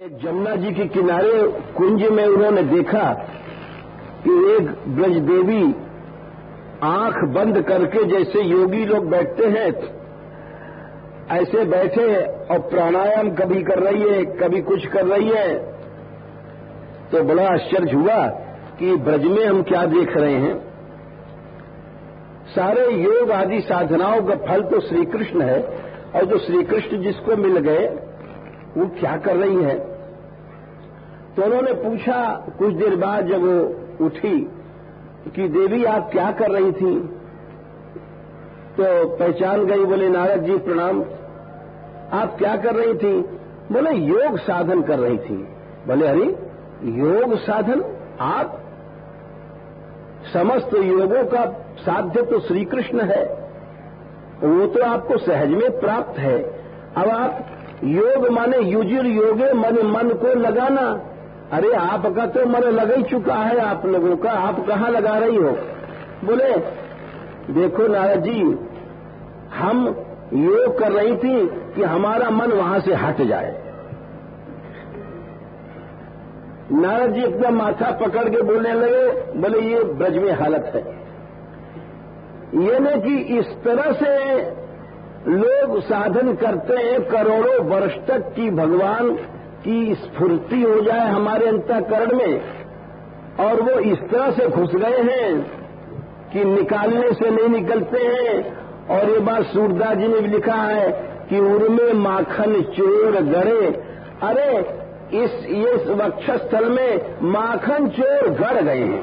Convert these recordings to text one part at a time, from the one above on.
जमुना जी के किनारे कुंज में उन्होंने देखा कि एक ब्रज देवी आंख बंद करके जैसे योगी लोग बैठते हैं ऐसे बैठे और प्राणायाम कभी कर रही है, कभी कुछ कर रही है। तो बड़ा आश्चर्य हुआ कि ब्रज में हम क्या देख रहे हैं। सारे योग आदि साधनाओं का फल तो श्री कृष्ण है, और जो श्री कृष्ण जिसको मिल गए वो क्या कर रही है। तो उन्होंने पूछा कुछ देर बाद जब वो उठी कि देवी आप क्या कर रही थी। तो पहचान गई, बोले नारद जी प्रणाम, आप क्या कर रही थी। बोले योग साधन कर रही थी। बोले अरे योग साधन, आप समस्त योगों का साध्य तो श्री कृष्ण है, वो तो आपको सहज में प्राप्त है। अब आप योग माने युजिर योगे मन को लगाना। अरे आपका तो मन लग ही चुका है, आप लोगों का, आप कहां लगा रही हो। बोले देखो नारद जी, हम योग कर रही थी कि हमारा मन वहां से हट जाए। नारद जी अपना माथा पकड़ के बोलने लगे, बोले ये ब्रज में हालत है, ये न कि इस तरह से लोग साधन करते हैं करोड़ों वर्ष तक कि भगवान की स्फूर्ति हो जाए हमारे अंतःकरण में, और वो इस तरह से घुस गए हैं कि निकालने से नहीं निकलते हैं। और ये बात सूरदास जी ने भी लिखा है कि उर्मे माखन चोर गड़े। अरे इस वक्षस्थल में माखन चोर गड़ गए हैं।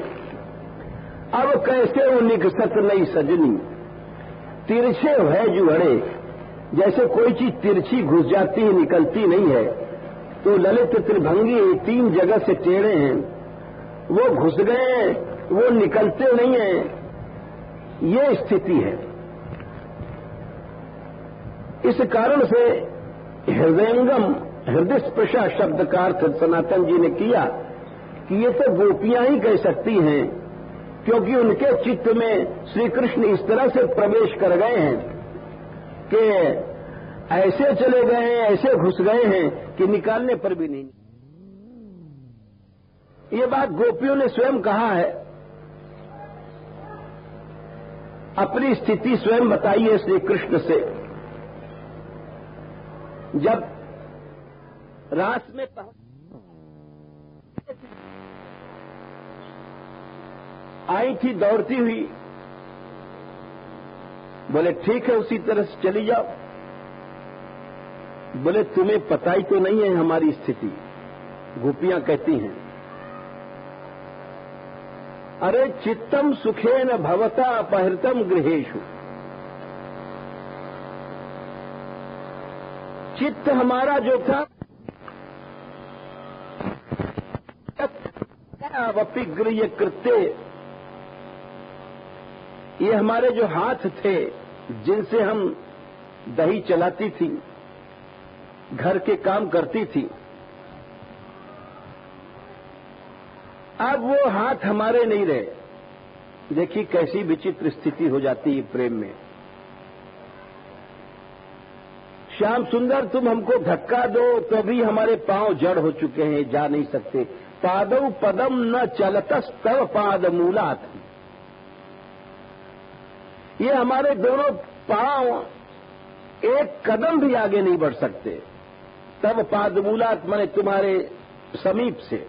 अब कैसे वो निकसत नहीं सजनी, तिरछे है जुहड़े। जैसे कोई चीज तिरछी घुस जाती है, निकलती नहीं है, तो ललित त्रिभंगी 3 जगह से टेढ़े हैं, वो घुस गए हैं, वो निकलते नहीं हैं। ये स्थिति है। इस कारण से हृदयंगम, हृदय स्पर्शा शब्द का अर्थ सनातन जी ने किया कि ये तो गोपियां ही कह सकती हैं, क्योंकि उनके चित्त में श्री कृष्ण इस तरह से प्रवेश कर गए हैं कि ऐसे चले गए हैं, ऐसे घुस गए हैं कि निकालने पर भी नहीं। ये बात गोपियों ने स्वयं कहा है। अपनी स्थिति स्वयं बताई है श्री कृष्ण से। जब रास में आई थी दौड़ती हुई, बोले ठीक है उसी तरह से चली जाओ। बोले तुम्हें पता ही तो नहीं है हमारी स्थिति। गोपियां कहती हैं अरे चित्तम सुखेन भवता अपहृतम गृहेषु। चित्त हमारा जो था वपि गृह कृत्य, ये हमारे जो हाथ थे जिनसे हम दही चलाती थी, घर के काम करती थी, अब वो हाथ हमारे नहीं रहे। देखिए कैसी विचित्र स्थिति हो जाती है प्रेम में। श्याम सुंदर तुम हमको धक्का दो तो भी हमारे पांव जड़ हो चुके हैं, जा नहीं सकते। पादौ पदम न चलतस तव पाद मूलात। ये हमारे दोनों पांव एक कदम भी आगे नहीं बढ़ सकते। तब पाद मूलात माने तुम्हारे समीप से।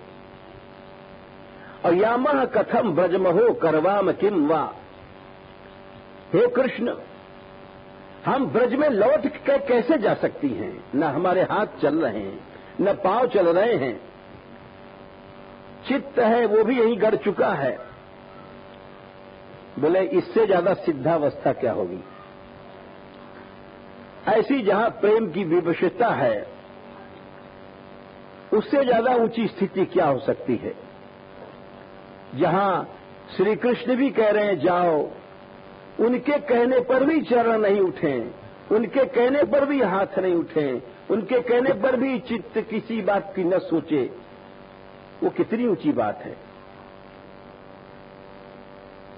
और यामह कथम ब्रजमहो करवाम किम वा। हे कृष्ण, हम ब्रज में लौट के कैसे जा सकती हैं। न हमारे हाथ चल रहे हैं, न पांव चल रहे हैं। चित्त है वो भी यही गड़ चुका है। बोले इससे ज्यादा सिद्धावस्था क्या होगी। ऐसी जहां प्रेम की विवशता है, उससे ज्यादा ऊंची स्थिति क्या हो सकती है। जहां श्री कृष्ण भी कह रहे हैं जाओ, उनके कहने पर भी चरण नहीं उठे, उनके कहने पर भी हाथ नहीं उठे, उनके कहने पर भी चित्त किसी बात की न सोचे, वो कितनी ऊंची बात है।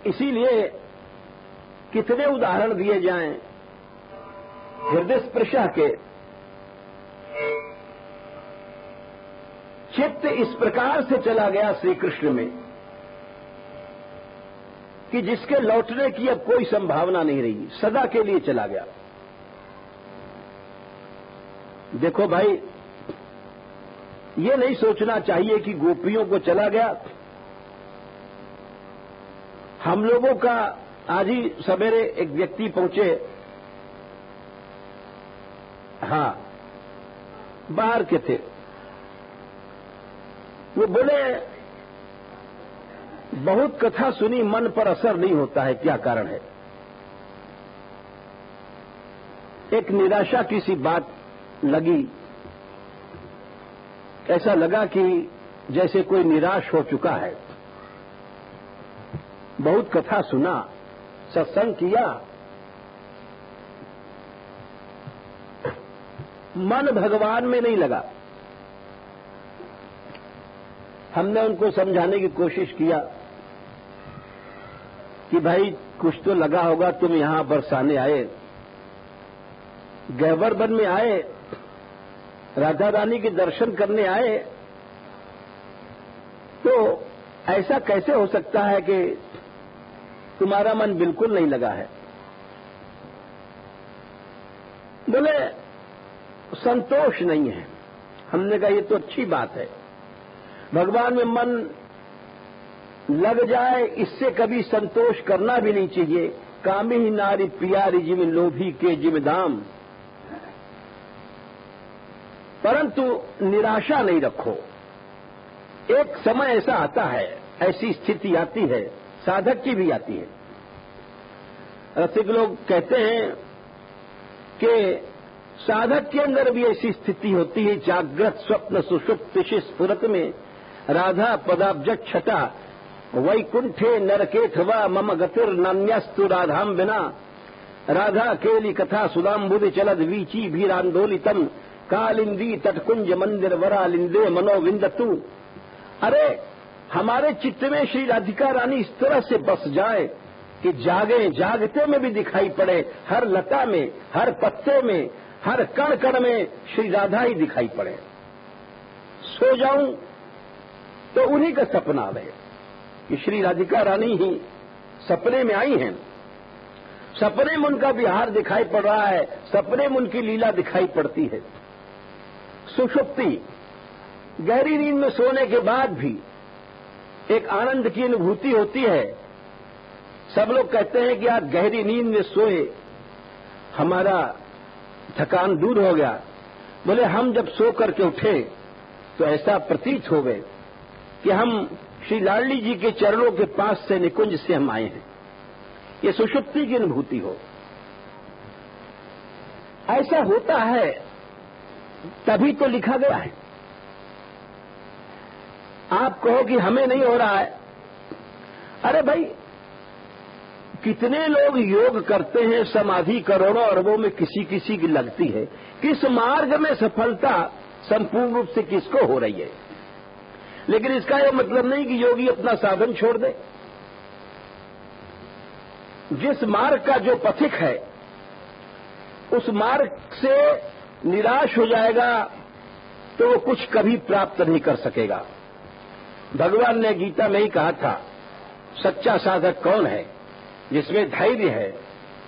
इसीलिए कितने उदाहरण दिए जाएं हृदय स्पर्शा के। चित्त इस प्रकार से चला गया श्री कृष्ण में कि जिसके लौटने की अब कोई संभावना नहीं रही, सदा के लिए चला गया। देखो भाई, ये नहीं सोचना चाहिए कि गोपियों को चला गया। हम लोगों का आज ही सवेरे एक व्यक्ति पहुंचे, हां, बाहर के थे, वो बोले बहुत कथा सुनी, मन पर असर नहीं होता है, क्या कारण है? एक निराशा की सी बात लगी, ऐसा लगा कि जैसे कोई निराश हो चुका है। बहुत कथा सुना, सत्संग किया, मन भगवान में नहीं लगा। हमने उनको समझाने की कोशिश किया कि भाई कुछ तो लगा होगा, तुम यहां बरसाने आए, गहवर वन में आए, राधा रानी के दर्शन करने आए, तो ऐसा कैसे हो सकता है कि तुम्हारा मन बिल्कुल नहीं लगा है? बोले संतोष नहीं है। हमने कहा ये तो अच्छी बात है, भगवान में मन लग जाए, इससे कभी संतोष करना भी नहीं चाहिए। कामी ही नारी प्यारी जिम लोभी के जिम दाम, परंतु निराशा नहीं रखो। एक समय ऐसा आता है, ऐसी स्थिति आती है, साधक की भी आती है। रसिक लोग कहते हैं कि साधक के अंदर भी ऐसी स्थिति होती है, जागृत स्वप्न सुषुप्ति स्फुरत में राधा पदाब्ज छटा वैकुंठे नरकेथवा मम गतिर नान्यस्तु राधाम बिना, राधा केली कथा सुदाम्बुदि चलद वीची भीरांदोलितम कालिंदी तटकुंज मंदिर वरालिंदे मनोविंदतु। अरे हमारे चित्त में श्री राधिका रानी इस तरह से बस जाए कि जागे, जागते में भी दिखाई पड़े, हर लता में, हर पत्ते में, हर कण कण में श्री राधा ही दिखाई पड़े। सो जाऊं तो उन्हीं का सपना आवे कि श्री राधिका रानी ही सपने में आई हैं, सपने में उनका विहार दिखाई पड़ रहा है, सपने में उनकी लीला दिखाई पड़ती है। सुषुप्ति, गहरी नींद में सोने के बाद भी एक आनंद की अनुभूति होती है। सब लोग कहते हैं कि आज गहरी नींद में सोए, हमारा थकान दूर हो गया। बोले हम जब सो करके उठे तो ऐसा प्रतीत हो गए कि हम श्री लाडली जी के चरणों के पास से निकुंज से हम आए हैं। ये सुषुप्ति की अनुभूति हो, ऐसा होता है, तभी तो लिखा गया है। आप कहो कि हमें नहीं हो रहा है। अरे भाई, कितने लोग योग करते हैं, समाधि करोड़ों अरबों में किसी किसी की लगती है। किस मार्ग में सफलता संपूर्ण रूप से किसको हो रही है? लेकिन इसका यह मतलब नहीं कि योगी अपना साधन छोड़ दे। जिस मार्ग का जो पथिक है, उस मार्ग से निराश हो जाएगा तो वो कुछ कभी प्राप्त नहीं कर सकेगा। भगवान ने गीता में ही कहा था, सच्चा साधक कौन है? जिसमें धैर्य है,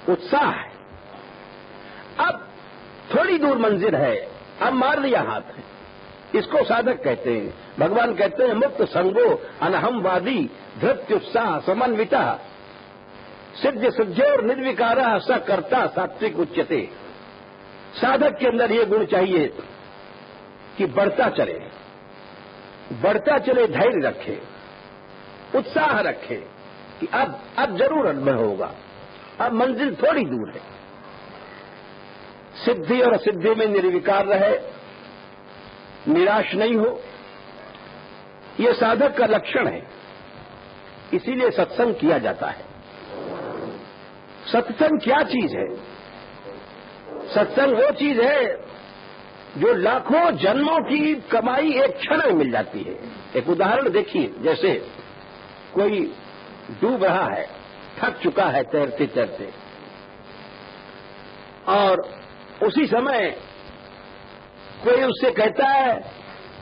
उत्साह है। अब थोड़ी दूर मंजिल है, अब मार लिया हाथ है, इसको साधक कहते हैं। भगवान कहते हैं मुक्त संगो अनहमवादी धृत्युत्साह समन्विता सिद्ध सिद्ध्योर निर्विकारा स कर्ता सात्विक उच्यते। साधक के अंदर ये गुण चाहिए कि बढ़ता चले, बढ़ता चले, धैर्य रखे, उत्साह रखे कि अब जरूर अनुभव होगा, अब मंजिल थोड़ी दूर है। सिद्धि और असिद्धि में निर्विकार रहे, निराश नहीं हो, ये साधक का लक्षण है। इसीलिए सत्संग किया जाता है। सत्संग क्या चीज है? सत्संग वो चीज है जो लाखों जन्मों की कमाई एक क्षण में मिल जाती है। एक उदाहरण देखिए, जैसे कोई डूब रहा है, थक चुका है तैरते तैरते, और उसी समय कोई उससे कहता है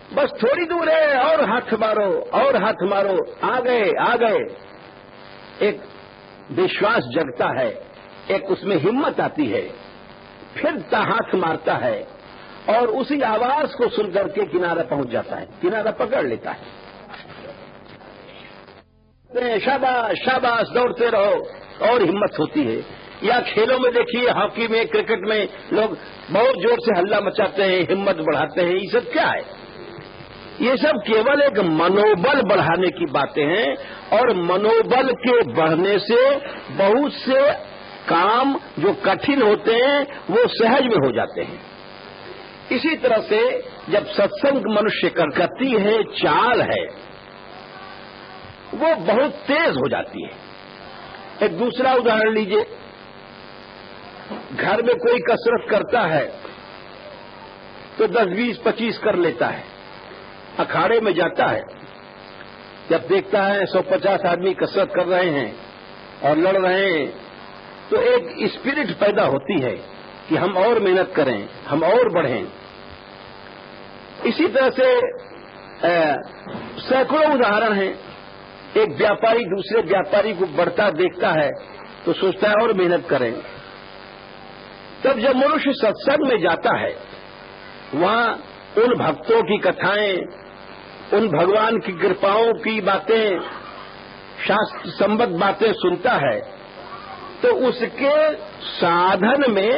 बस थोड़ी दूर है और हाथ मारो और हाथ मारो, आ गए आ गए। एक विश्वास जगता है, एक उसमें हिम्मत आती है, फिर हाथ मारता है और उसी आवाज को सुनकर के किनारा पहुंच जाता है, किनारा पकड़ लेता है। शाबाश शाबाश, दौड़ते रहो और हिम्मत होती है। या खेलों में देखिए, हॉकी में, क्रिकेट में लोग बहुत जोर से हल्ला मचाते हैं, हिम्मत बढ़ाते हैं। ये सब क्या है? ये सब केवल एक मनोबल बढ़ाने की बातें हैं और मनोबल के बढ़ने से बहुत से काम जो कठिन होते हैं वो सहज में हो जाते हैं। इसी तरह से जब सत्संग मनुष्य करती है, चाल है, वो बहुत तेज हो जाती है। एक दूसरा उदाहरण लीजिए, घर में कोई कसरत करता है तो 10, 20, 25 कर लेता है। अखाड़े में जाता है, जब देखता है 150 आदमी कसरत कर रहे हैं और लड़ रहे हैं, तो एक स्पिरिट पैदा होती है कि हम और मेहनत करें, हम और बढ़ें। इसी तरह से सैकड़ों उदाहरण हैं। एक व्यापारी दूसरे व्यापारी को बढ़ता देखता है तो सोचता है और मेहनत करें। तब जब मनुष्य सत्संग में जाता है, वहां उन भक्तों की कथाएं, उन भगवान की कृपाओं की बातें, शास्त्र संबद्ध बातें सुनता है, तो उसके साधन में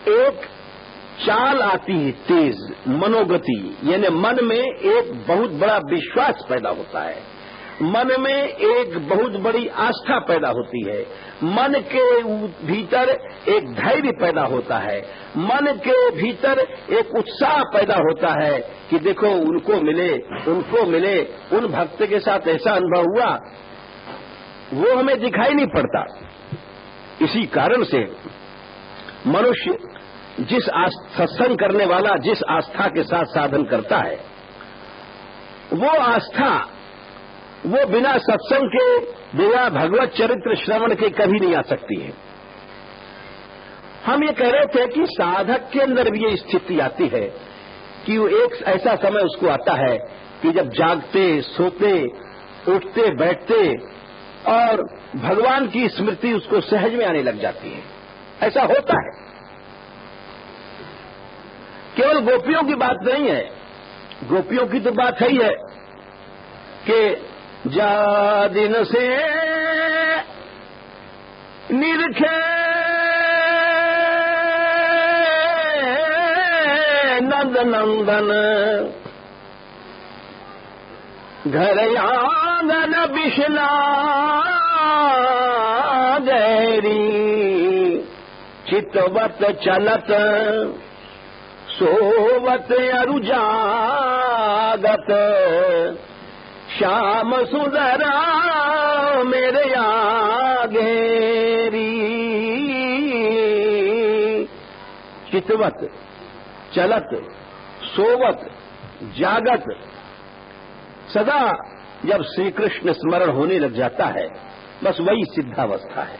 एक चाल आती है, तेज मनोगति, यानी मन में एक बहुत बड़ा विश्वास पैदा होता है, मन में एक बहुत बड़ी आस्था पैदा होती है, मन के भीतर एक धैर्य पैदा होता है, मन के भीतर एक उत्साह पैदा होता है कि देखो उनको मिले, उनको मिले, उन भक्त के साथ ऐसा अनुभव हुआ, वो हमें दिखाई नहीं पड़ता। इसी कारण से मनुष्य जिस सत्संग करने वाला जिस आस्था के साथ साधन करता है, वो आस्था वो बिना सत्संग के, बिना भगवत चरित्र श्रवण के कभी नहीं आ सकती है। हम ये कह रहे थे कि साधक के अंदर भी ये स्थिति आती है कि वो एक ऐसा समय उसको आता है कि जब जागते, सोते, उठते, बैठते और भगवान की स्मृति उसको सहज में आने लग जाती है। ऐसा होता है। केवल गोपियों की बात नहीं है, गोपियों की तो बात है ही है कि जा दिन से निरखे नंद नंदन घर आंगन बिशला गैरी चितवत चलत सोवत अरु जागत श्याम सुंदरा मेरे आगेरी। चितवत चलत सोवत जागत, सदा जब श्री कृष्ण स्मरण होने लग जाता है, बस वही सिद्धावस्था है।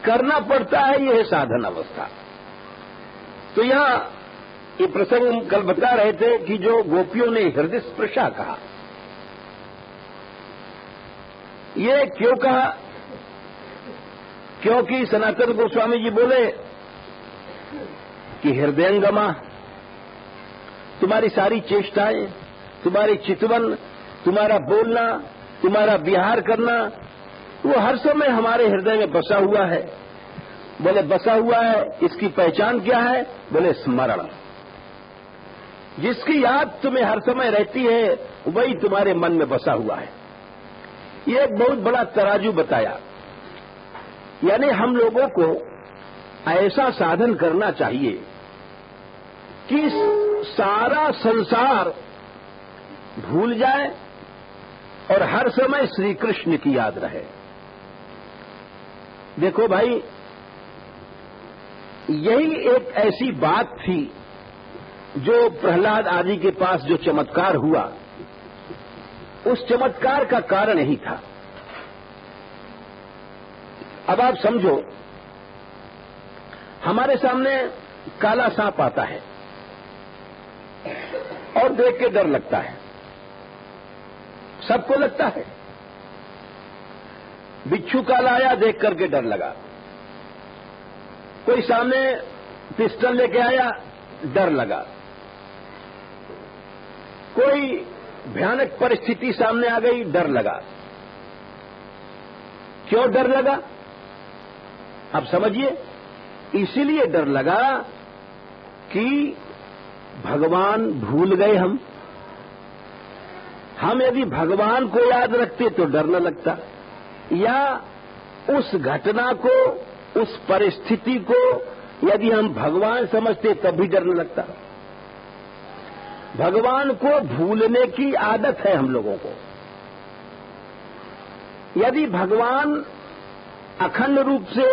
करना पड़ता है, यह साधन अवस्था। तो यहां ये प्रसंग हम कल बता रहे थे कि जो गोपियों ने हृदय स्पर्शा कहा, ये क्यों कहा? क्योंकि सनातन गोस्वामी जी बोले कि हृदयंगमा, तुम्हारी सारी चेष्टाएं, तुम्हारी चितवन, तुम्हारा बोलना, तुम्हारा विहार करना, वो हर समय हमारे हृदय में बसा हुआ है। बोले बसा हुआ है, इसकी पहचान क्या है? बोले स्मरण। जिसकी याद तुम्हें हर समय रहती है वही तुम्हारे मन में बसा हुआ है। ये एक बहुत बड़ा तराजू बताया। यानी हम लोगों को ऐसा साधन करना चाहिए कि सारा संसार भूल जाए और हर समय श्री कृष्ण की याद रहे। देखो भाई, यही एक ऐसी बात थी जो प्रहलाद आदि के पास जो चमत्कार हुआ, उस चमत्कार का कारण यही था। अब आप समझो, हमारे सामने काला सांप आता है और देख के डर लगता है, सबको लगता है। बिच्छू काल आया, देख करके डर लगा। कोई सामने पिस्टल लेके आया, डर लगा। कोई भयानक परिस्थिति सामने आ गई, डर लगा। क्यों डर लगा? अब समझिए, इसीलिए डर लगा कि भगवान भूल गए हम यदि भगवान को याद रखते तो डर न लगता, या उस घटना को, उस परिस्थिति को यदि हम भगवान समझते तब भी डर न लगता। भगवान को भूलने की आदत है हम लोगों को। यदि भगवान अखंड रूप से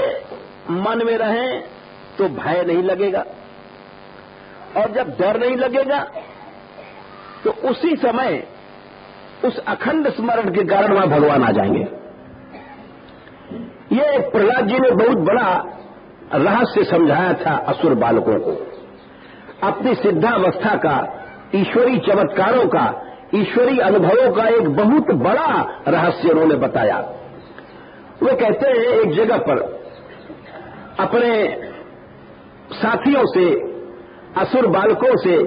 मन में रहें तो भय नहीं लगेगा, और जब डर नहीं लगेगा तो उसी समय उस अखंड स्मरण के कारण वहां भगवान आ जाएंगे। ये प्रहलाद जी ने बहुत बड़ा रहस्य समझाया था असुर बालकों को। अपनी सिद्धावस्था का, ईश्वरी चमत्कारों का, ईश्वरी अनुभवों का एक बहुत बड़ा रहस्य उन्होंने बताया। वे कहते हैं एक जगह पर अपने साथियों से, असुर बालकों से,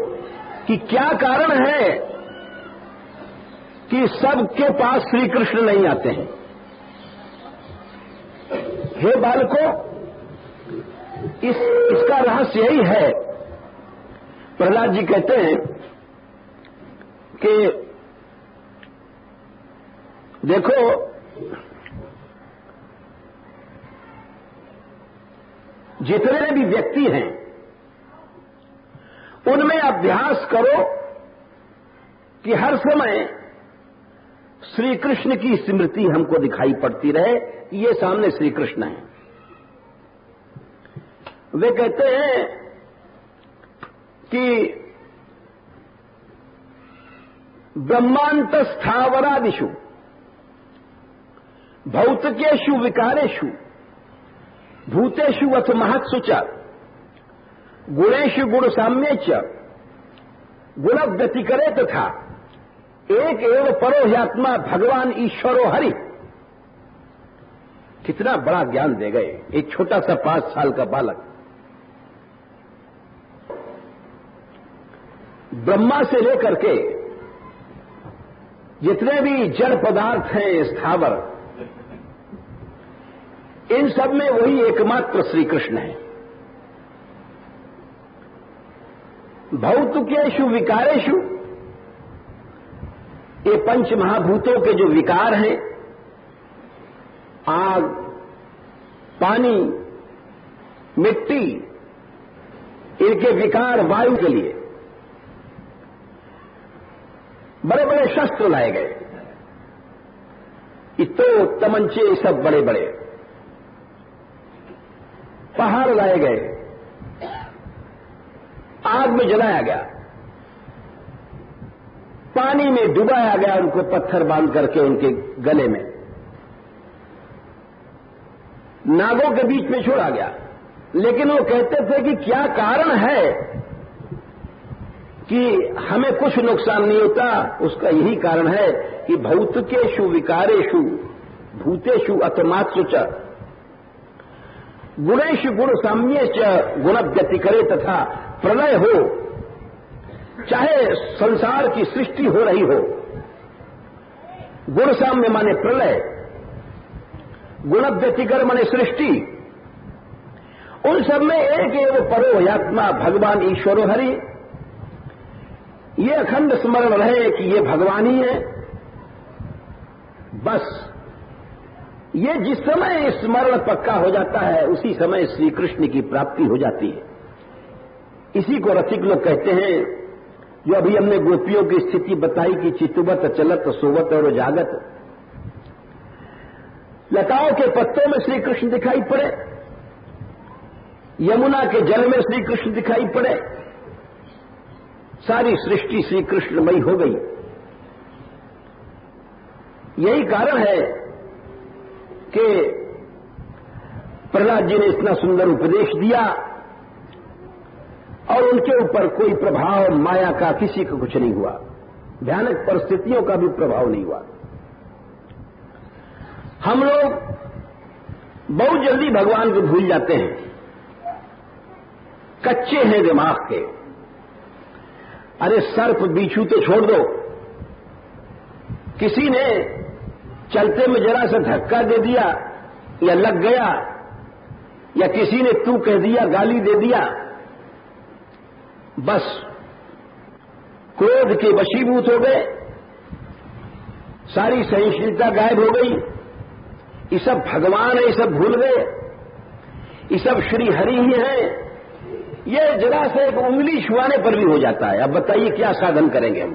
कि क्या कारण है कि सबके पास श्री कृष्ण नहीं आते हैं। हे बालकों, इसका रहस्य यही है। प्रहलाद जी कहते हैं कि देखो, जितने भी व्यक्ति हैं उनमें अभ्यास करो कि हर समय श्री कृष्ण की स्मृति हमको दिखाई पड़ती रहे, ये सामने श्री कृष्ण है। वे कहते हैं कि ब्रह्मांत स्थावरादिषु भौतिकेषु विकारेषु भूतेषु अथ महत्सु च गुणेषु गुण साम्ये च गुण व्यतिकरे तथा एक एव परो ह्यात्मा भगवान ईश्वरो हरि। कितना बड़ा ज्ञान दे गए एक छोटा सा 5 साल का बालक। ब्रह्मा से लेकर के जितने भी जड़ पदार्थ हैं, स्थावर, इन सब में वही एकमात्र श्री कृष्ण है। भौतिकेषु विकारेषु, ये 5 महाभूतों के जो विकार हैं, आग, पानी, मिट्टी, इनके विकार वायु के लिए बड़े बड़े शस्त्र लाए गए। इतो तमंचे सब बड़े बड़े पहाड़ लाए गए, आग में जलाया गया, पानी में डुबाया गया, उनको पत्थर बांध करके उनके गले में, नागों के बीच में छोड़ा गया। लेकिन वो कहते थे कि क्या कारण है कि हमें कुछ नुकसान नहीं होता। उसका यही कारण है कि भौतिकेषु विकारेषु भूतेषु अतमात्सु च गुणेषु गुण साम्ये च गुण व्यतिकरे तथा प्रलय हो, चाहे संसार की सृष्टि हो रही हो, गुण साम्य माने प्रलय, गुण व्यतिकर माने सृष्टि, उन सब में एक एव परो ह्यात्मा भगवान ईश्वरो हरि। ये अखंड स्मरण रहे कि ये भगवान ही है। बस ये जिस समय स्मरण पक्का हो जाता है उसी समय श्री कृष्ण की प्राप्ति हो जाती है। इसी को रसिक लोग कहते हैं, जो अभी हमने गोपियों की स्थिति बताई कि चितुवत चलत सोवत और जागत, लताओं के पत्तों में श्री कृष्ण दिखाई पड़े, यमुना के जल में श्री कृष्ण दिखाई पड़े, सारी सृष्टि श्री कृष्णमयी हो गई। यही कारण है कि प्रहलाद जी ने इतना सुंदर उपदेश दिया और उनके ऊपर कोई प्रभाव माया का किसी को कुछ नहीं हुआ, भयानक परिस्थितियों का भी प्रभाव नहीं हुआ। हम लोग बहुत जल्दी भगवान को भूल जाते हैं, कच्चे हैं दिमाग के। अरे सर्प बिच्छू तो छोड़ दो, किसी ने चलते में जरा सा धक्का दे दिया या लग गया, या किसी ने तू कह दिया, गाली दे दिया, बस क्रोध के वशीभूत हो गए, सारी सहनशीलता गायब हो गई। ये सब भगवान है, ये सब भूल गए, ये सब श्री हरि ही हैं। ये जरा से एक उंगली छुआने पर भी हो जाता है। अब बताइए क्या साधन करेंगे हम?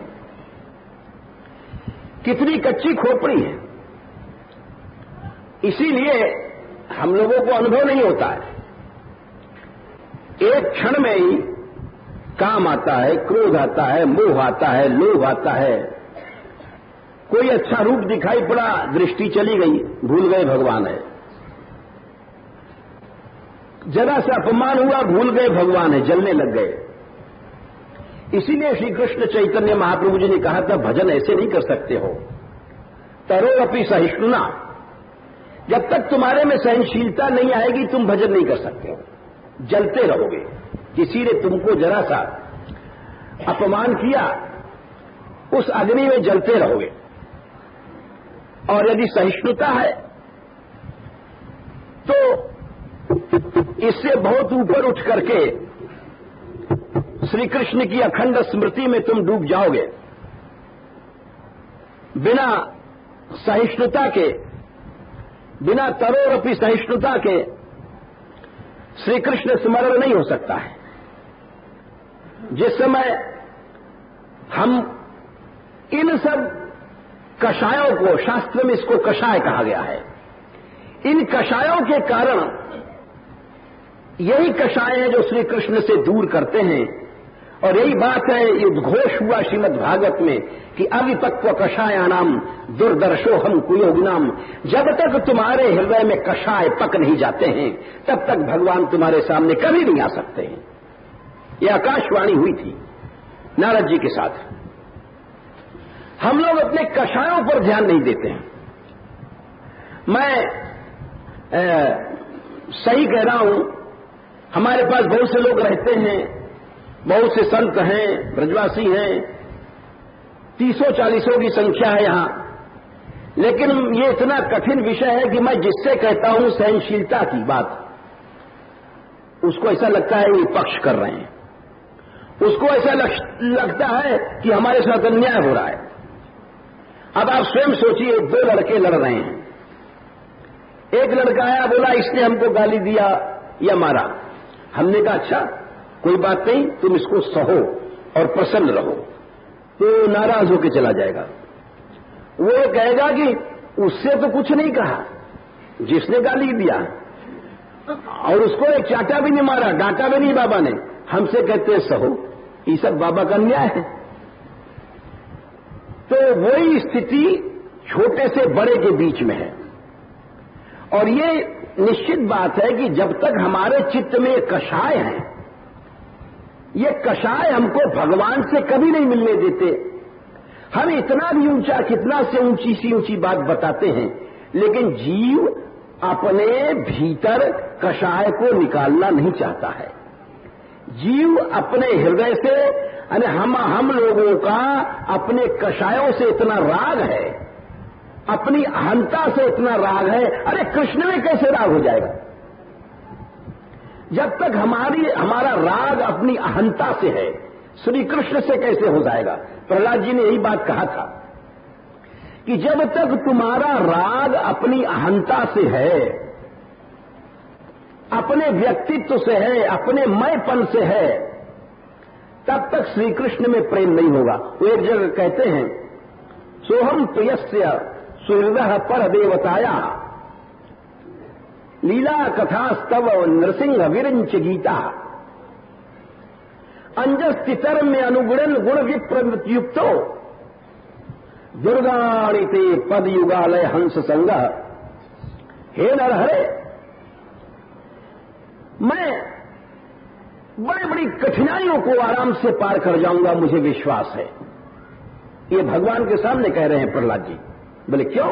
कितनी कच्ची खोपड़ी है। इसीलिए हम लोगों को अनुभव नहीं होता है। एक क्षण में ही काम आता है, क्रोध आता है, मोह आता है, लोभ आता है। कोई अच्छा रूप दिखाई पड़ा, दृष्टि चली गई, भूल गए भगवान है। जरा सा अपमान हुआ, भूल गए भगवान है, जलने लग गए। इसीलिए श्री कृष्ण चैतन्य महाप्रभु जी ने कहा था, भजन ऐसे नहीं कर सकते हो, तरो अपि सहिष्णुना। जब तक तुम्हारे में सहनशीलता नहीं आएगी, तुम भजन नहीं कर सकते हो, जलते रहोगे। किसी ने तुमको जरा सा अपमान किया, उस अग्नि में जलते रहोगे। और यदि सहिष्णुता है तो इससे बहुत ऊपर उठ करके श्री कृष्ण की अखंड स्मृति में तुम डूब जाओगे। बिना सहिष्णुता के, बिना तरोरपि सहिष्णुता के श्री कृष्ण स्मरण नहीं हो सकता है। जिस समय हम इन सब कषायों को, शास्त्र में इसको कषाय कहा गया है, इन कषायों के कारण, यही कषाय है जो श्री कृष्ण से दूर करते हैं। और यही बात है, ये उद्घोष हुआ श्रीमद् भागवत में कि अविपक्व कषायानाम दुर्दर्शो हम कुयोगिनाम। जब तक तुम्हारे हृदय में कषाय पक नहीं जाते हैं, तब तक भगवान तुम्हारे सामने कभी नहीं आ सकते हैं। यह आकाशवाणी हुई थी नारद जी के साथ। हम लोग अपने कषायों पर ध्यान नहीं देते हैं। मैं सही कह रहा हूं, हमारे पास बहुत से लोग रहते हैं, बहुत से संत हैं, ब्रजवासी हैं, 30-40 की संख्या है यहां। लेकिन ये इतना कठिन विषय है कि मैं जिससे कहता हूं सहनशीलता की बात, उसको ऐसा लगता है ये पक्ष कर रहे हैं, उसको ऐसा लगता है कि हमारे साथ अन्याय हो रहा है। अब आप स्वयं सोचिए, 2 लड़के लड़ रहे हैं। एक लड़का आया, बोला इसने हमको गाली दिया या मारा। हमने कहा अच्छा कोई बात नहीं, तुम इसको सहो और प्रसन्न रहो। तो नाराज होकर चला जाएगा। वो कहेगा कि उससे तो कुछ नहीं कहा, जिसने गाली दिया, और उसको एक चाटा भी नहीं मारा, डांटा भी नहीं बाबा ने। हमसे कहते हैं सहो, ये सब बाबा का न्याय है। तो वही स्थिति छोटे से बड़े के बीच में है। और ये निश्चित बात है कि जब तक हमारे चित्त में ये कषाय है, ये कषाय हमको भगवान से कभी नहीं मिलने देते। हम इतना भी ऊंचा, कितना से ऊंची सी ऊंची बात बताते हैं, लेकिन जीव अपने भीतर कषाय को निकालना नहीं चाहता है। जीव अपने हृदय से, यानी हम लोगों का अपने कषायों से इतना राग है, अपनी अहंता से इतना राग है। अरे कृष्ण में कैसे राग हो जाएगा? जब तक हमारा राग अपनी अहंता से है, श्री कृष्ण से कैसे हो जाएगा? प्रहलाद जी ने यही बात कहा था कि जब तक तुम्हारा राग अपनी अहंता से है, अपने व्यक्तित्व से है, अपने मैंपन से है, तब तक श्री कृष्ण में प्रेम नहीं होगा। वो एक जगह कहते हैं, सोहम प्रियस्य सुहृदः पर देवताया लीला कथास्तव नृसिंह विरंच गीता अंजस्तितर में अनुगुणन गुण विप्रयुक्तो दुर्गाणिते पद युगालय हंस संग। हे नरहरे, मैं बड़ी बड़ी कठिनाइयों को आराम से पार कर जाऊंगा, मुझे विश्वास है। ये भगवान के सामने कह रहे हैं प्रहलाद जी। बोले क्यों?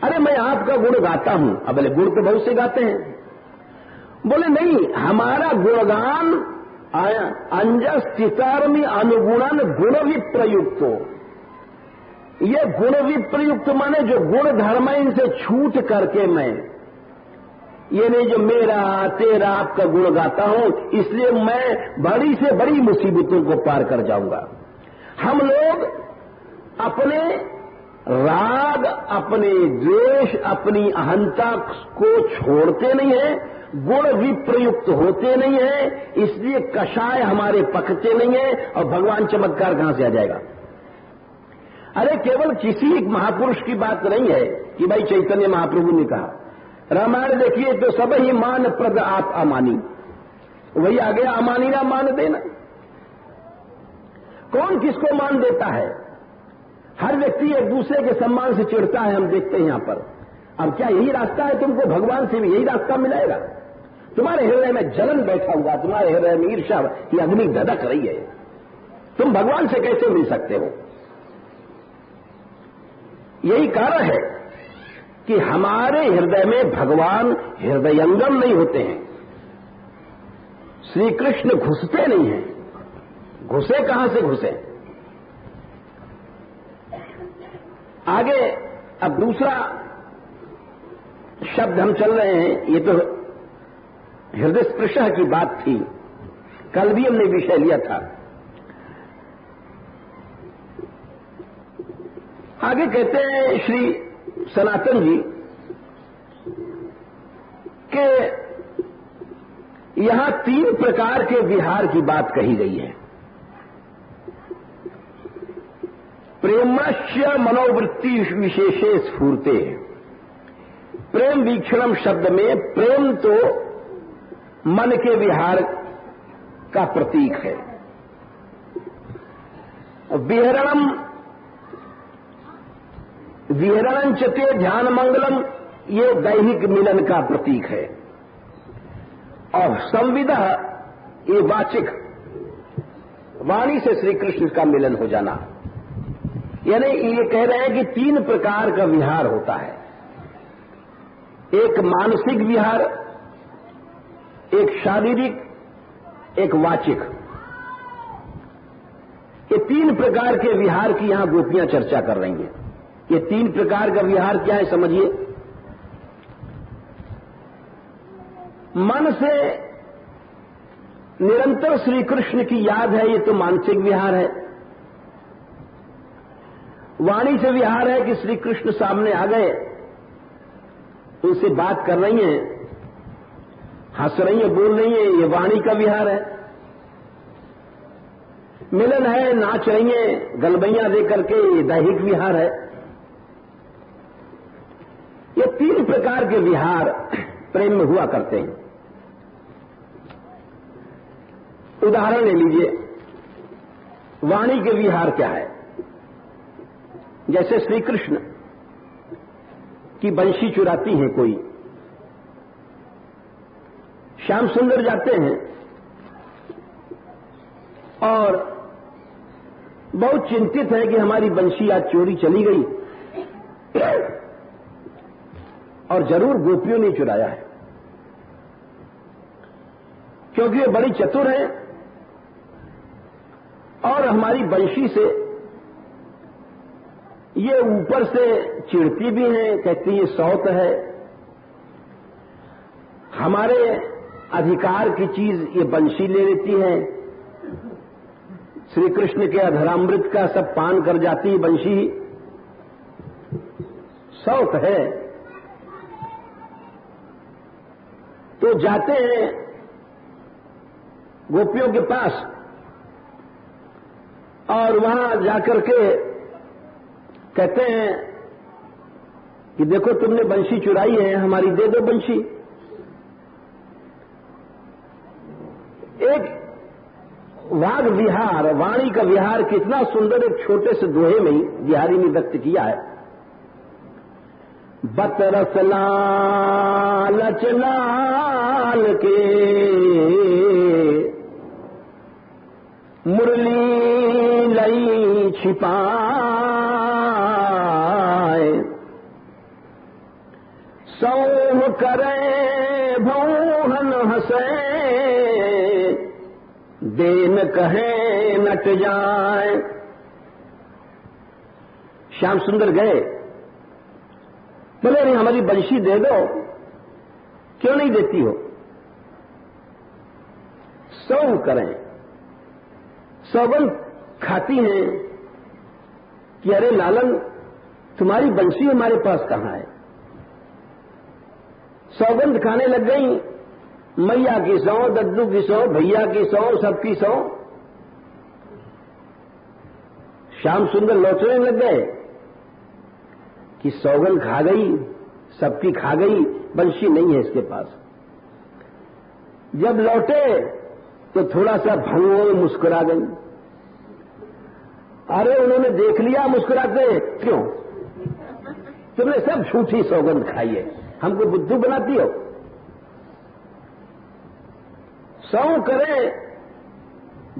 अरे मैं आपका गुण गाता हूं। अब बोले गुण तो बहुत से गाते हैं। बोले नहीं, हमारा गुणगान अंजस चितारमी अनुगुणन गुण विप्रयुक्त हो। ये गुण विप्रयुक्त माने जो गुण धर्म इनसे छूट करके मैं, ये नहीं जो मेरा तेरा आपका गुण गाता हूं, इसलिए मैं बड़ी से बड़ी मुसीबतों को पार कर जाऊंगा। हम लोग अपने राग, अपने द्वेष, अपनी अहंता को छोड़ते नहीं है, गुण विप्रयुक्त होते नहीं है, इसलिए कषाय हमारे पकते नहीं है, और भगवान चमत्कार कहां से आ जाएगा? अरे केवल किसी एक महापुरुष की बात नहीं है कि भाई चैतन्य महाप्रभु ने कहा। रामायण देखिए तो सब ही मान प्रद आप अमानी, वही आ गया अमानी ना मान देना। कौन किसको मान देता है? हर व्यक्ति एक दूसरे के सम्मान से चिढ़ता है, हम देखते हैं यहां पर। अब क्या यही रास्ता है? तुमको भगवान से भी यही रास्ता मिलेगा? तुम्हारे हृदय में जलन बैठा हुआ, तुम्हारे हृदय में ईर्ष्या की अग्नि धधक रही है, तुम भगवान से कैसे मिल सकते हो? यही कारण है कि हमारे हृदय में भगवान हृदयंगम नहीं होते हैं। श्री कृष्ण घुसते नहीं हैं। घुसे कहां से घुसे? आगे अब दूसरा शब्द हम चल रहे हैं, ये तो हृदय स्पृशः की बात थी, कल भी हमने विषय लिया था। आगे कहते हैं श्री सनातन जी कि यहां 3 प्रकार के विहार की बात कही गई है। प्रेमस्य मनोवृत्ति विशेषे स्फूर्ते। प्रेम वीक्षणम शब्द में प्रेम तो मन के विहार का प्रतीक है। विहरणं चते ध्यान मंगलम, ये दैहिक मिलन का प्रतीक है। और संविदा ये वाचिक, वाणी से श्री कृष्ण का मिलन हो जाना। यानी ये कह रहे हैं कि 3 प्रकार का विहार होता है। एक मानसिक विहार, एक शारीरिक, एक वाचिक। ये 3 प्रकार के विहार की यहां गोपियां चर्चा कर रही हैं। ये 3 प्रकार का विहार क्या है समझिए। मन से निरंतर श्री कृष्ण की याद है, ये तो मानसिक विहार है। वाणी से विहार है कि श्री कृष्ण सामने आ गए, उनसे बात कर रही हैं, हंस रही हैं, बोल रही हैं, ये वाणी का विहार है। मिलन है, नाच रही हैं, गलबैयां दे करके, ये दैहिक विहार है। ये 3 प्रकार के विहार प्रेम में हुआ करते हैं। उदाहरण ले लीजिए, वाणी के विहार क्या है? जैसे श्री कृष्ण की बंशी चुराती है कोई, श्याम सुंदर जाते हैं और बहुत चिंतित है कि हमारी बंशी आज चोरी चली गई, और जरूर गोपियों ने चुराया है, क्योंकि ये बड़ी चतुर है और हमारी बंशी से ये ऊपर से चिढ़ती भी हैं, कहती ये सौत है, हमारे अधिकार की चीज ये बंशी ले लेती है, श्री कृष्ण के अधरामृत का सब पान कर जाती है बंशी, सौत है। तो जाते हैं गोपियों के पास और वहां जाकर के कहते हैं कि देखो तुमने बंशी चुराई है, हमारी दे दो बंशी। एक वाग विहार, वाणी का विहार कितना सुंदर एक छोटे से दोहे में ही बिहारी ने व्यक्त किया है। बतरस लालच लाल के मुरली लई छिपाए, सौम करे भौहन हंसे, देन कहे नट जाए। श्याम सुंदर गए, बोले नहीं हमारी बंशी दे दो, क्यों नहीं देती हो? सौम करें, सौगंध खाती हैं कि अरे लालन तुम्हारी बंशी हमारे पास कहां है। सौगंध खाने लग गई, मैया की सौ, दद्दू की सौ, भैया की सौ, सबकी सौ। श्याम सुंदर लौटने लग गए कि सौगंध खा गई, सबकी खा गई, बंशी नहीं है इसके पास। जब लौटे तो थोड़ा सा भंगोर मुस्कुरा गई। अरे उन्होंने देख लिया मुस्कुराते, क्यों? तुमने सब झूठी सौगंध खाई है, हमको बुद्धू बनाती हो। सौ करे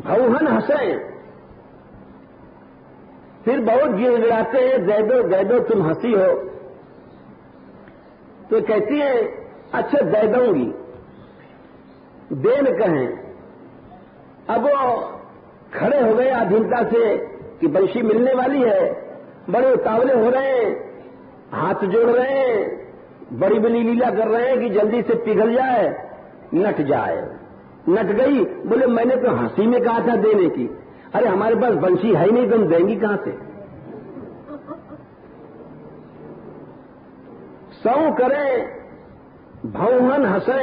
भौहन हंसे, फिर बहुत गिड़गिड़ाते हैं, दे दो तुम हंसी हो। तो कहती है अच्छा दे दूंगी, देन कहें। अब वो खड़े हो गए आधीनता से कि बंशी मिलने वाली है, बड़े उतावले हो रहे हैं, हाथ जोड़ रहे हैं, बड़ी बड़ी लीला कर रहे हैं कि जल्दी से पिघल जाए, नट जाए। नट गई, बोले मैंने तो हंसी में कहा था देने की। अरे हमारे पास बंशी है ही नहीं, तुम देंगी कहां से? सौ करें भौहन हंसे,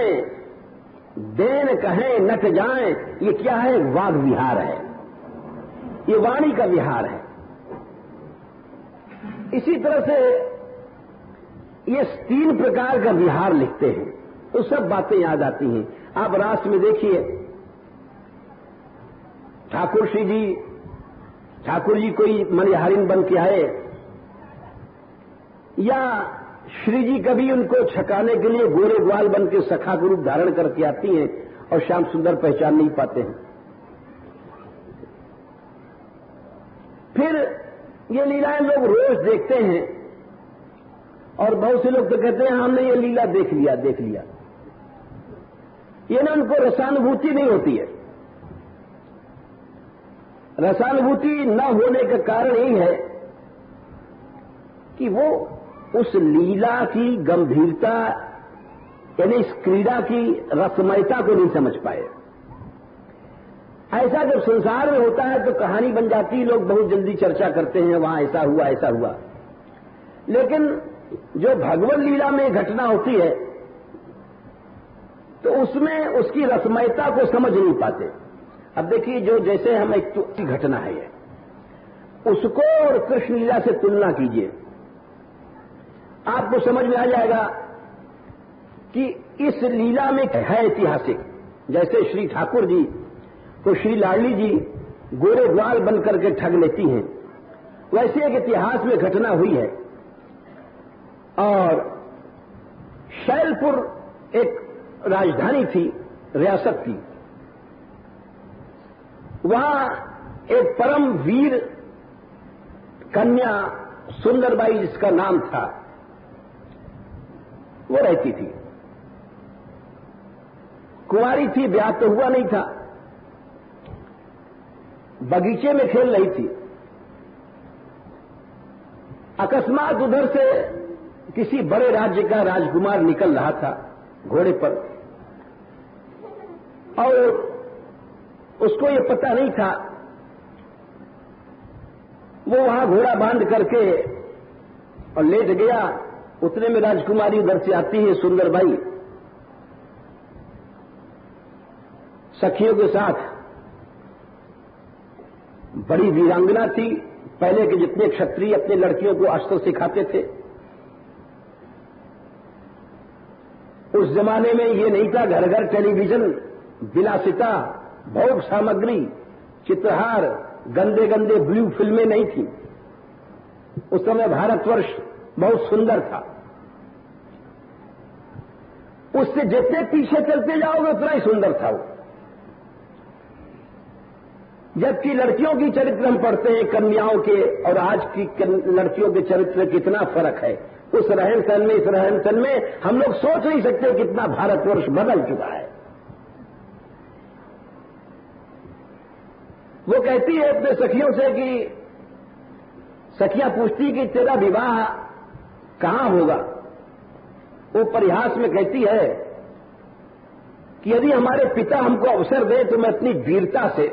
देन कहें नट जाए। ये क्या है? वाग विहार है, ये वाणी का विहार है। इसी तरह से ये 3 प्रकार का विहार लिखते हैं, तो सब बातें याद आती हैं। आप रास में देखिए, ठाकुर जी कोई मनिहारिन बन के आए, या श्री जी कभी उनको छकाने के लिए गोरे ग्वाल बन के सखा के रूप धारण करके आती हैं और श्याम सुंदर पहचान नहीं पाते हैं। फिर ये लीलाएं लोग रोज देखते हैं और बहुत से लोग तो कहते हैं हमने ये लीला देख लिया। ये ना उनको रसानुभूति नहीं होती है। रसानुभूति न होने का कारण यही है कि वो उस लीला की गंभीरता यानी इस क्रीड़ा की रसमयता को नहीं समझ पाए। ऐसा जब संसार में होता है तो कहानी बन जाती है, लोग बहुत जल्दी चर्चा करते हैं वहां ऐसा हुआ। लेकिन जो भगवत लीला में घटना होती है तो उसमें उसकी रसमयता को समझ नहीं पाते। अब देखिए, जो जैसे हम एक घटना है ये, उसको और कृष्ण लीला से तुलना कीजिए, आपको समझ में आ जाएगा कि इस लीला में है ऐतिहासिक। जैसे श्री ठाकुर जी को श्री लाडली जी गोरे ग्वाल बनकर के ठग लेती हैं, वैसे एक इतिहास में घटना हुई है। और शैलपुर एक राजधानी थी, रियासत थी। वहां एक परम वीर कन्या सुंदरबाई जिसका नाम था, वो रहती थी। कुंवारी थी, ब्याह तो हुआ नहीं था, बगीचे में खेल रही थी। अकस्मात उधर से किसी बड़े राज्य का राजकुमार निकल रहा था घोड़े पर, और उसको ये पता नहीं था। वो वहां घोड़ा बांध करके और लेट गया। उतने में राजकुमारी उधर से आती है, सुंदरबाई सखियों के साथ। बड़ी वीरांगना थी। पहले के जितने क्षत्रिय अपने लड़कियों को अस्त्र सिखाते थे, उस जमाने में ये नहीं था घर घर टेलीविजन, विलासिता, भोग सामग्री, चित्रहार, गंदे गंदे ब्लू फिल्में नहीं थी। उस समय भारतवर्ष बहुत सुंदर था। उससे जितने पीछे चलते जाओगे उतना ही सुंदर था वो। जबकि लड़कियों की चरित्र हम पढ़ते हैं कन्याओं के, और आज की लड़कियों के चरित्र में कितना फर्क है। उस रहन सहन में, इस रहन सहन में हम लोग सोच नहीं सकते कितना भारतवर्ष बदल चुका है। वो कहती है अपने सखियों से कि सखियां पूछती कि तेरा विवाह कहां होगा। वो परिहास में कहती है कि यदि हमारे पिता हमको अवसर दे तो मैं अपनी वीरता से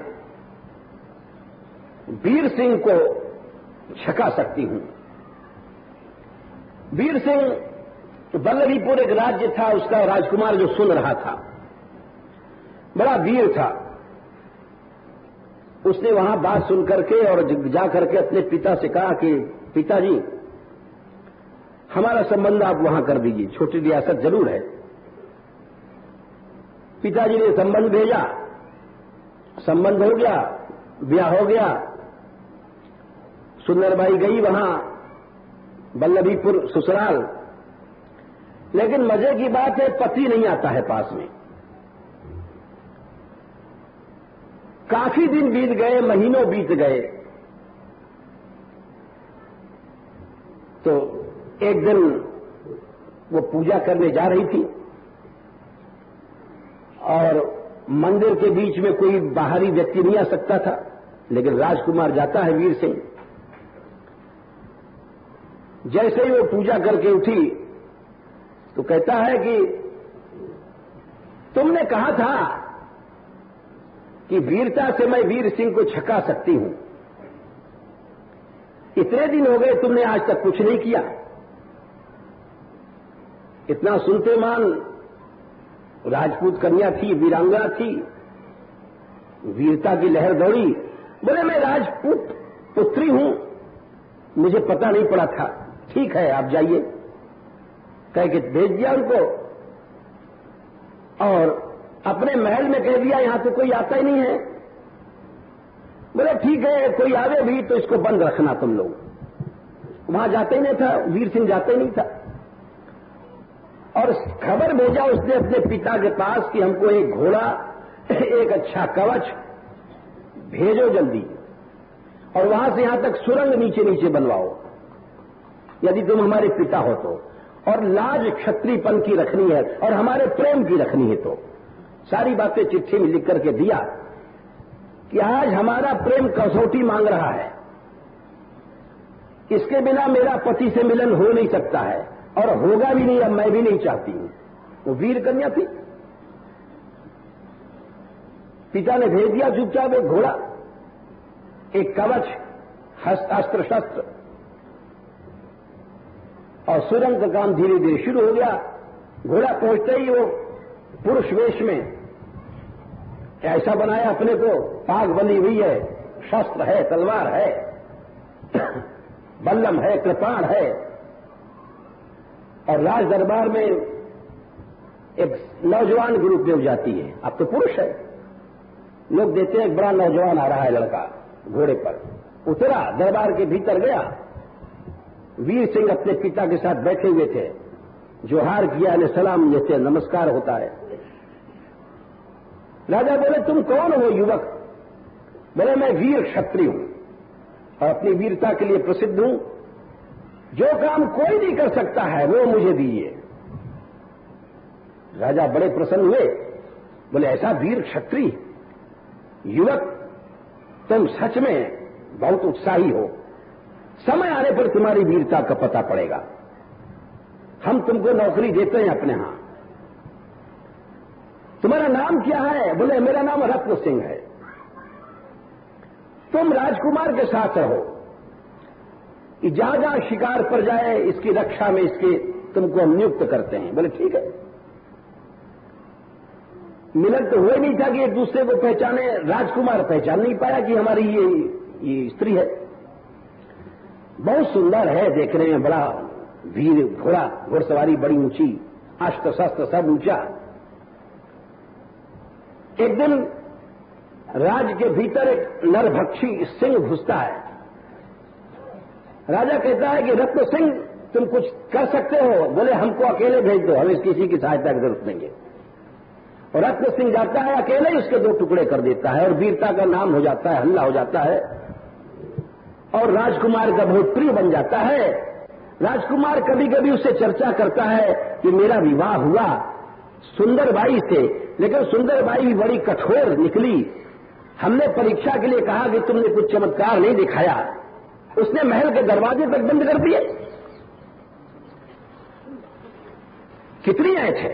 वीर सिंह को छका सकती हूं। वीर सिंह वल्लभीपुर एक राज्य था, उसका राजकुमार जो सुन रहा था बड़ा वीर था। उसने वहां बात सुन करके और जा करके अपने पिता से कहा कि पिताजी हमारा संबंध आप वहां कर दीजिए, छोटी रियासत जरूर है। पिताजी ने संबंध भेजा, संबंध हो गया, ब्याह हो गया। सुंदरबाई गई वहां वल्लभीपुर ससुराल, लेकिन मजे की बात है पति नहीं आता है पास में। काफी दिन बीत गए, महीनों बीत गए, तो एक दिन वो पूजा करने जा रही थी और मंदिर के बीच में कोई बाहरी व्यक्ति नहीं आ सकता था, लेकिन राजकुमार जाता है वीर सिंह। जैसे ही वो पूजा करके उठी तो कहता है कि तुमने कहा था कि वीरता से मैं वीर सिंह को छका सकती हूं, इतने दिन हो गए तुमने आज तक कुछ नहीं किया। इतना सुनते मान राजपूत कन्या थी, वीरांगना थी, वीरता की लहर दौड़ी। बोले मैं राजपूत पुत्री हूं, मुझे पता नहीं पड़ा था। ठीक है आप जाइए, कह के भेज दिया उनको और अपने महल में कह दिया यहां तो कोई आता ही नहीं है। बोले ठीक है, कोई आवे भी तो इसको बंद रखना तुम लोग। वहां जाते ही नहीं था, वीर सिंह जाते ही नहीं था। और खबर भेजा उसने अपने पिता के पास कि हमको एक घोड़ा, एक अच्छा कवच भेजो जल्दी, और वहां से यहां तक सुरंग नीचे नीचे बनवाओ यदि तुम हमारे पिता हो तो, और लाज क्षत्रियपन की रखनी है और हमारे प्रेम की रखनी है। तो सारी बातें चिट्ठी में लिख करके दिया कि आज हमारा प्रेम कसौटी मांग रहा है, इसके बिना मेरा पति से मिलन हो नहीं सकता है और होगा भी नहीं, अब मैं भी नहीं चाहती हूं। वो वीर कन्या थी। पिता ने भेज दिया चुपचाप एक घोड़ा, एक कवच, अस्त्र शस्त्र, और सुरंग का काम धीरे धीरे शुरू हो गया। घोड़ा पहुंचते ही वो पुरुष वेश में ऐसा बनाया अपने को, पाग बनी हुई है, शस्त्र है, तलवार है, बल्लम है, कृपाण है, और राज दरबार में एक नौजवान ग्रुप में जाती है। अब तो पुरुष है, लोग देते हैं बड़ा नौजवान आ रहा है लड़का घोड़े पर। उतरा, दरबार के भीतर गया। वीर सिंह अपने पिता के साथ बैठे हुए थे, जोहार किया ने सलाम जैसे नमस्कार होता है। राजा बोले तुम कौन हो युवक? बोले मैं वीर क्षत्रिय हूं और अपनी वीरता के लिए प्रसिद्ध हूं। जो काम कोई नहीं कर सकता है वो मुझे दीजिए। राजा बड़े प्रसन्न हुए, बोले ऐसा वीर क्षत्रिय युवक, तुम सच में बहुत उत्साही हो। समय आने पर तुम्हारी वीरता का पता पड़ेगा। हम तुमको नौकरी देते हैं अपने यहां। तुम्हारा नाम क्या है? बोले मेरा नाम रत्न सिंह है। तुम राजकुमार के साथ रहो, जहां जहां शिकार पर जाए इसकी रक्षा में इसके तुमको हम नियुक्त करते हैं। बोले ठीक है। मिलन तो हुआ नहीं था कि एक दूसरे को पहचाने। राजकुमार पहचान नहीं पाया कि हमारी ये स्त्री है। बहुत सुंदर है, देखने में बड़ा वीर, घोड़ा, घुड़सवारी बड़ी ऊंची, अस्त्र शस्त्र सब ऊंचा। एक दिन राज्य के भीतर एक नरभक्षी सिंह घुसता है। राजा कहता है कि रत्न सिंह तुम कुछ कर सकते हो? बोले हमको अकेले भेज दो, हमें किसी की सहायता की जरूरत नहीं है। और रत्न सिंह जाता है अकेले ही उसके 2 टुकड़े कर देता है और वीरता का नाम हो जाता है, हल्ला हो जाता है और राजकुमार का बहुत प्रिय बन जाता है। राजकुमार कभी कभी उससे चर्चा करता है कि मेरा विवाह हुआ सुंदरबाई से, लेकिन सुंदरबाई भी बड़ी कठोर निकली। हमने परीक्षा के लिए कहा कि तुमने कुछ चमत्कार नहीं दिखाया, उसने महल के दरवाजे तक बंद कर दिए। कितनी ऐठ है।